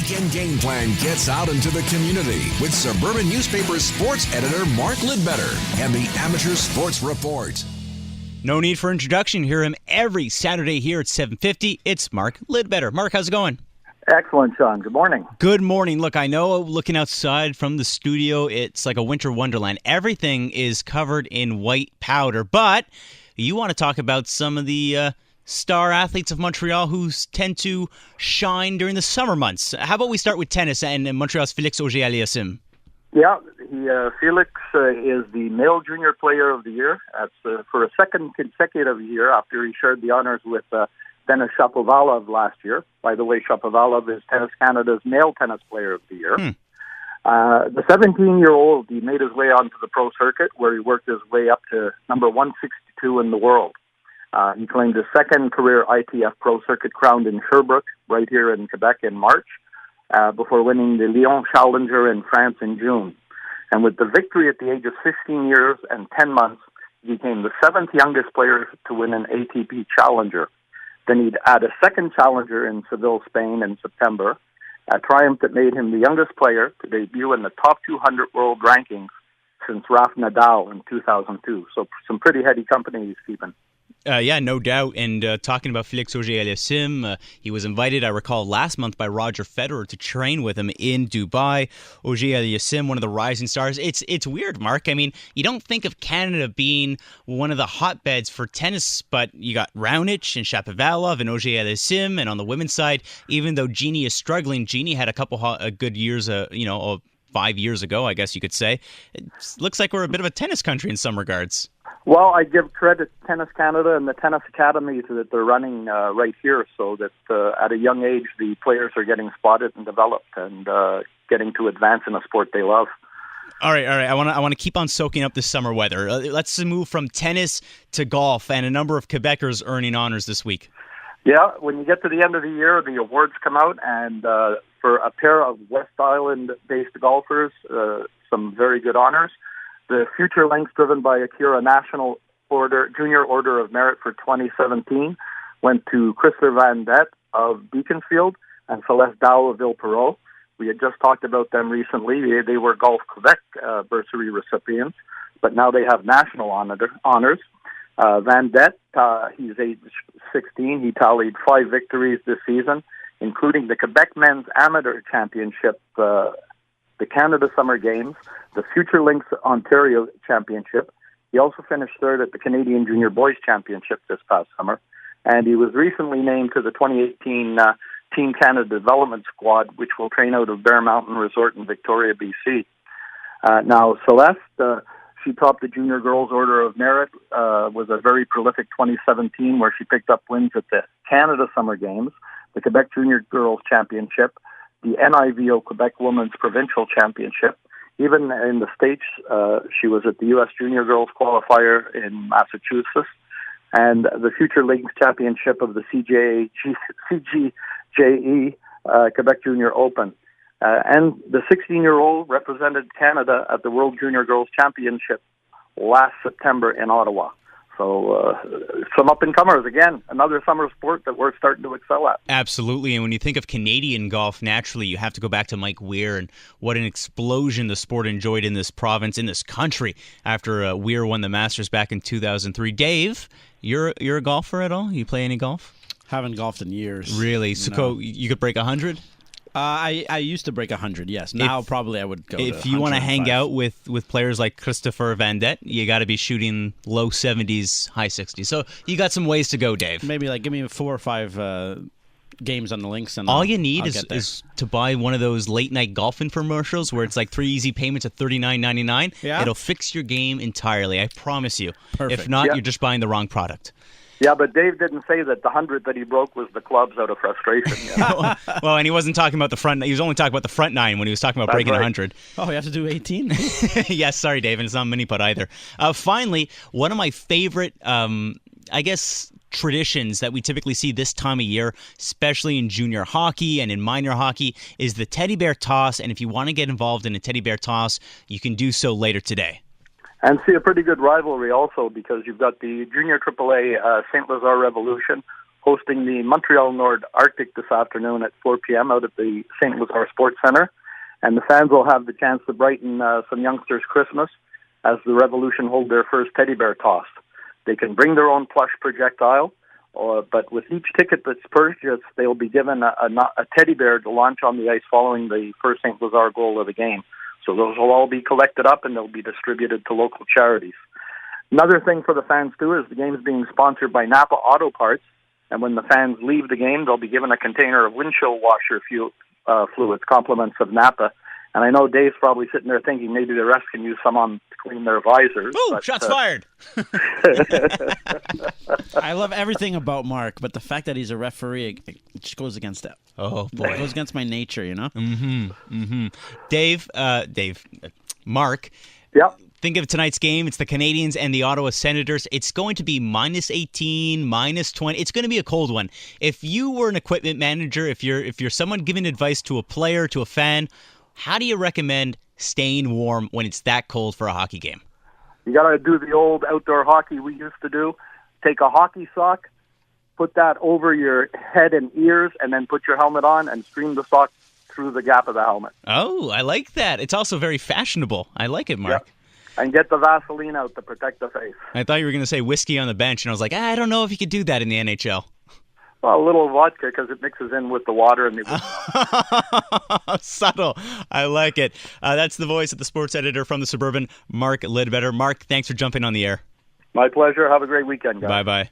weekend game plan gets out into the community with Suburban Newspaper's sports editor Mark Lidbetter and the Amateur Sports Report. No need for introduction. Hear him every Saturday here at 7:50. It's Mark Lidbetter. Mark, how's it going? Excellent, Sean. Good morning. Good morning. Look, I know looking outside from the studio, it's like a winter wonderland. Everything is covered in white powder, but you want to talk about some of the star athletes of Montreal who tend to shine during the summer months. How about we start with tennis and Montreal's Félix Auger-Aliassime? Yeah, Felix is the male junior player of the year. That's for a second consecutive year after he shared the honors with Denis Shapovalov last year. By the way, Shapovalov is Tennis Canada's male tennis player of the year. The 17-year-old, he made his way onto the pro circuit, where he worked his way up to number 162 in the world. He claimed his second career ITF pro circuit crown in Sherbrooke, right here in Quebec, in March, before winning the Lyon Challenger in France in June. And with the victory at the age of 15 years and 10 months, he became the seventh youngest player to win an ATP Challenger. Then he'd add a second challenger in Seville, Spain in September, a triumph that made him the youngest player to debut in the top 200 world rankings since Rafa Nadal in 2002. So some pretty heady company he's keeping. Yeah, no doubt. And talking about Félix Auger-Aliassime, he was invited, I recall, last month by Roger Federer to train with him in Dubai. Auger-Aliassime, one of the rising stars. It's weird, Mark. I mean, you don't think of Canada being one of the hotbeds for tennis, but you got Raonic and Shapovalov and Auger-Aliassime, and on the women's side, even though Jeannie is struggling, Jeannie had a couple good years, 5 years ago, I guess you could say. It looks like we're a bit of a tennis country in some regards. Well, I give credit to Tennis Canada and the tennis academies that they're running right here, so that at a young age the players are getting spotted and developed and getting to advance in a sport they love. All right. I want to keep on soaking up the summer weather. Let's move from tennis to golf, and a number of Quebecers earning honors this week. Yeah, when you get to the end of the year, the awards come out, and for a pair of West Island-based golfers, some very good honors. The future links driven by Akira National Junior Order of Merit for 2017 went to Chrysler Van Det of Beaconsfield and Celeste Dow of Ville-Perrot. We had just talked about them recently. They were Golf Quebec bursary recipients, but now they have national honors. Van Det, he's age 16. He tallied 5 victories this season, including the Quebec Men's Amateur Championship, the Canada Summer Games, the Future Links Ontario Championship. He also finished third at the Canadian Junior Boys Championship this past summer. And he was recently named to the 2018 Team Canada Development Squad, which will train out of Bear Mountain Resort in Victoria, BC. Now, Celeste, she topped the Junior Girls Order of Merit, was a very prolific 2017 where she picked up wins at the Canada Summer Games, the Quebec Junior Girls Championship, the NIVO Quebec Women's Provincial Championship. Even in the States, she was at the U.S. Junior Girls Qualifier in Massachusetts, and the Future Links Championship of the CGJE Quebec Junior Open. And the 16-year-old represented Canada at the World Junior Girls Championship last September in Ottawa. So some up-and-comers, again, another summer sport that we're starting to excel at. Absolutely, and when you think of Canadian golf, naturally, you have to go back to Mike Weir and what an explosion the sport enjoyed in this province, in this country, after Weir won the Masters back in 2003. Dave, you're a golfer at all? You play any golf? Haven't golfed in years. Really? So you could break 100? I used to break 100, yes. Now probably I would go to 105. If you want to hang out with players like Christopher Van Det, you got to be shooting low 70s, high 60s. So you got some ways to go, Dave. Maybe give me 4 or 5 games on the links. And all you need is to buy one of those late-night golf infomercials where it's like 3 easy payments of $39.99. Yeah. It'll fix your game entirely, I promise you. Perfect. If not, you're just buying the wrong product. Yeah, but Dave didn't say that the 100 that he broke was the clubs out of frustration. Yeah. Well, and he wasn't talking about the front. He was only talking about the front 9 when he was talking about breaking 100. Oh, you have to do 18? Yes, sorry, Dave, and it's not mini putt either. Finally, one of my favorite, traditions that we typically see this time of year, especially in junior hockey and in minor hockey, is the teddy bear toss. And if you want to get involved in a teddy bear toss, you can do so later today. And see a pretty good rivalry also, because you've got the Junior AAA St. Lazare Revolution hosting the Montreal Nord Arctic this afternoon at 4 p.m. out at the St. Lazare Sports Centre. And the fans will have the chance to brighten some youngsters' Christmas as the Revolution hold their first teddy bear toss. They can bring their own plush projectile, but with each ticket that's purchased, they will be given a teddy bear to launch on the ice following the first St. Lazare goal of the game. So those will all be collected up and they'll be distributed to local charities. Another thing for the fans, too, is the game is being sponsored by Napa Auto Parts. And when the fans leave the game, they'll be given a container of windshield washer fluids, compliments of Napa. And I know Dave's probably sitting there thinking maybe the rest can use some on to clean their visors. Ooh, shots fired! I love everything about Mark, but the fact that he's a referee, it just goes against that. Oh, boy. It goes against my nature, you know? Mark. Yep. Think of tonight's game. It's the Canadiens and the Ottawa Senators. It's going to be minus 18, minus 20. It's going to be a cold one. If you were an equipment manager, if you're someone giving advice to a player, to a fan, how do you recommend staying warm when it's that cold for a hockey game? You got to do the old outdoor hockey we used to do. Take a hockey sock, put that over your head and ears, and then put your helmet on and stream the sock through the gap of the helmet. Oh, I like that. It's also very fashionable. I like it, Mark. Yep. And get the Vaseline out to protect the face. I thought you were going to say whiskey on the bench, and I was like, I don't know if you could do that in the NHL. Well, a little vodka because it mixes in with the water and the. Subtle. I like it. That's the voice of the sports editor from the Suburban, Mark Lidbetter. Mark, thanks for jumping on the air. My pleasure. Have a great weekend, guys. Bye-bye.